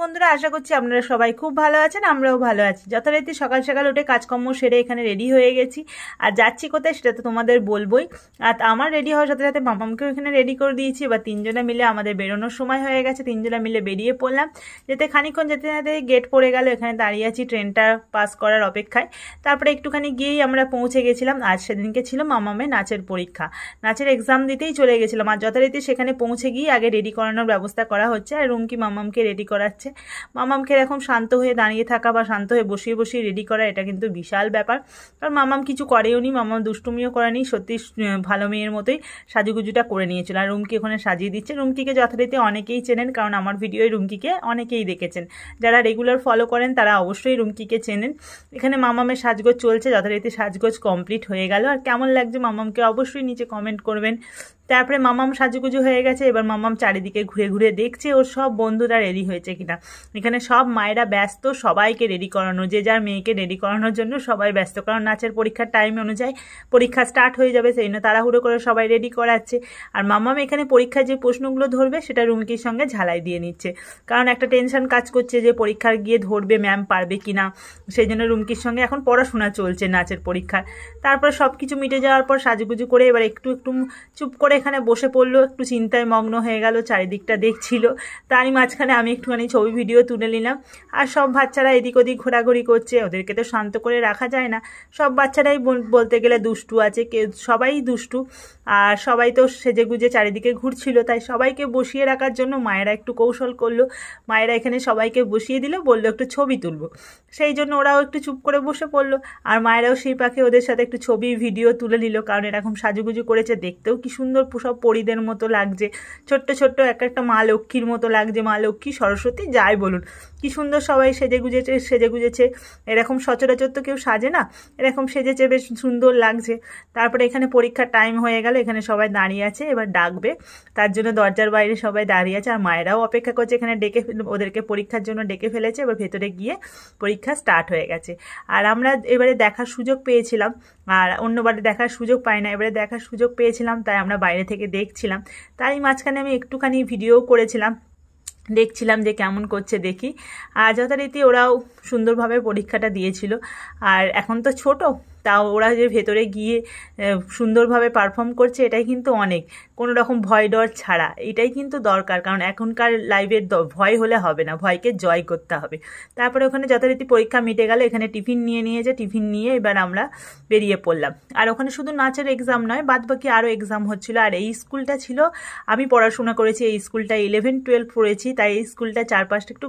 বন্ধুরা, আশা করছি আপনারা সবাই খুব ভালো আছেন, আমরাও ভালো আছি। যথারীতি সকাল সকাল উঠে কাজকর্ম সেরে এখানে রেডি হয়ে গেছি। আর যাচ্ছি কোথায় সেটা তো তোমাদের বলবোই। আর আমার রেডি হওয়ার সাথে সাথে মামামকেও এখানে রেডি করে দিয়েছি। এবার তিনজনে মিলে আমাদের বেরোনোর সময় হয়ে গেছে, তিনজনে মিলে বেরিয়ে পড়লাম। যেতে খানিকক্ষণ যেতে যেতে গেট পড়ে গেল, এখানে দাঁড়িয়ে আছি ট্রেনটা পাস করার অপেক্ষায়। তারপরে একটুখানি গিয়েই আমরা পৌঁছে গেছিলাম। আজ সেদিনকে ছিল মামামের নাচের পরীক্ষা, নাচের এক্সাম দিতেই চলে গেছিলাম। আর যথারীতি সেখানে পৌঁছে গিয়ে আগে রেডি করানোর ব্যবস্থা করা হচ্ছে, আর রুমকি মামামকে রেডি করাচ্ছে। মামামকে এরকম শান্ত হয়ে দাঁড়িয়ে থাকা বা শান্ত হয়ে বসিয়ে বসিয়ে রেডি করা, এটা কিন্তু বিশাল ব্যাপার। কারণ মামাম কিছু করেও নি, মামাম দুষ্টুমিও করেনি, সত্যি ভালো মেয়ের মতোই সাজুগুজুটা করে নিয়েছিল। আর রুমকি ওখানে সাজিয়ে দিচ্ছে। রুমকিকে যথারীতি অনেকেই চেনেন, কারণ আমার ভিডিওয় রুমকিকে অনেকেই দেখেছেন। যারা রেগুলার ফলো করেন তারা অবশ্যই রুমকিকে চেনেন। এখানে মামামের সাজগোজ চলছে, যথারীতি সাজগোজ কমপ্লিট হয়ে গেল। আর কেমন লাগছে মামামকে অবশ্যই নিচে কমেন্ট করবেন। তারপরে মামাম সাজুগুজু হয়ে গেছে, এবার মামাম চারিদিকে ঘুরে ঘুরে দেখছে ওর সব বন্ধুরা রেডি হয়েছে কিনা। এখানে সব মায়েরা ব্যস্ত সবাইকে রেডি করানো, যে যার মেয়েকে রেডি করানোর জন্য সবাই ব্যস্ত। কারণ নাচের পরীক্ষার টাইম অনুযায়ী পরীক্ষা স্টার্ট হয়ে যাবে, সেই জন্য তাড়াহুড়ো করে সবাই রেডি করাচ্ছে। আর মামাম এখানে পরীক্ষায় যে প্রশ্নগুলো ধরবে সেটা রুমকির সঙ্গে ঝালাই দিয়ে নিচ্ছে। কারণ একটা টেনশন কাজ করছে যে পরীক্ষার গিয়ে ধরবে ম্যাম পারবে কিনা, সেই জন্য রুমকির সঙ্গে এখন পড়াশোনা চলছে নাচের পরীক্ষার। তারপর সব কিছু মিটে যাওয়ার পর সাজুগুজু করে এবার একটু একটু চুপ করে এখানে বসে পড়লো, একটু চিন্তায় মগ্ন হয়ে গেল, চারিদিকটা দেখছিল। তারই মাঝখানে আমি একটুখানি ছবি ভিডিও তুলে নিলাম। আর সব বাচ্চারা এদিক ওদিক ঘোরাঘুরি করছে, ওদেরকে তো শান্ত করে রাখা যায় না। সব বাচ্চারাই বলতে গেলে দুষ্টু আছে, কেউ সবাই দুষ্টু। আর সবাই তো সেজে গুজে চারিদিকে ঘুরছিল, তাই সবাইকে বসিয়ে রাখার জন্য মায়েরা একটু কৌশল করলো। মায়েরা এখানে সবাইকে বসিয়ে দিল, বললো একটু ছবি তুলবো। সেই জন্য ওরাও একটু চুপ করে বসে পড়লো। আর মায়েরাও সেই পাখে ওদের সাথে একটু ছবি ভিডিও তুলে নিল, কারণ এরকম সাজুগুজু করেছে, দেখতেও কি সুন্দর সব পরীদের মতো লাগছে। ছোট্ট ছোট্ট এক একটা মা লক্ষ্মীর মতো লাগছে, মা লক্ষ্মী সরস্বতী যাই বলুন, কি সুন্দর সবাই সেজে গুজেছে। এরকম সচরাচর তো কেউ সাজে না, এরকম সেজেছে, বেশ সুন্দর লাগছে। তারপরে এখানে পরীক্ষার টাইম হয়ে গেল, এখানে সবাই দাঁড়িয়ে আছে, এবার ডাকবে, তার জন্য দরজার বাইরে সবাই দাঁড়িয়ে আছে। আর মায়েরাও অপেক্ষা করছে, এখানে ডেকে ওদেরকে পরীক্ষার জন্য ডেকে ফেলেছে। এবার ভেতরে গিয়ে পরীক্ষা স্টার্ট হয়ে গেছে। আর আমরা এবারে দেখার সুযোগ পেয়েছিলাম, আর অন্যবারে দেখার সুযোগ পাই না, এবারে দেখার সুযোগ পেয়েছিলাম, তাই আমরা বাইরে থেকে দেখছিলাম। তাই মাঝখানে আমি একটুখানি ভিডিও করেছিলাম, দেখছিলাম যে কেমন করছে দেখি। আর যথারীতি ওরাও সুন্দরভাবে পরীক্ষাটা দিয়েছিল। আর এখন তো ছোট, তাও ওরা যে ভেতরে গিয়ে সুন্দরভাবে পারফর্ম করছে, এটাই কিন্তু অনেক, কোনো রকম ভয় ডর ছাড়া, এটাই কিন্তু দরকার। কারণ এখনকার লাইফের ভয় হলে হবে না, ভয়কে জয় করতে হবে। তারপরে ওখানে যথারীতি পরীক্ষা মিটে গেল, এখানে টিফিন নিয়েছে, টিফিন নিয়ে এবার আমরা বেরিয়ে পড়লাম। আর ওখানে শুধু নাচের এক্সাম নয়, বাদ বাকি আরও এক্সাম হচ্ছিল। আর এই স্কুলটা ছিল, আমি পড়াশোনা করেছি এই স্কুলটা, 11-12 পড়েছি, তাই এই স্কুলটা চারপাশটা একটু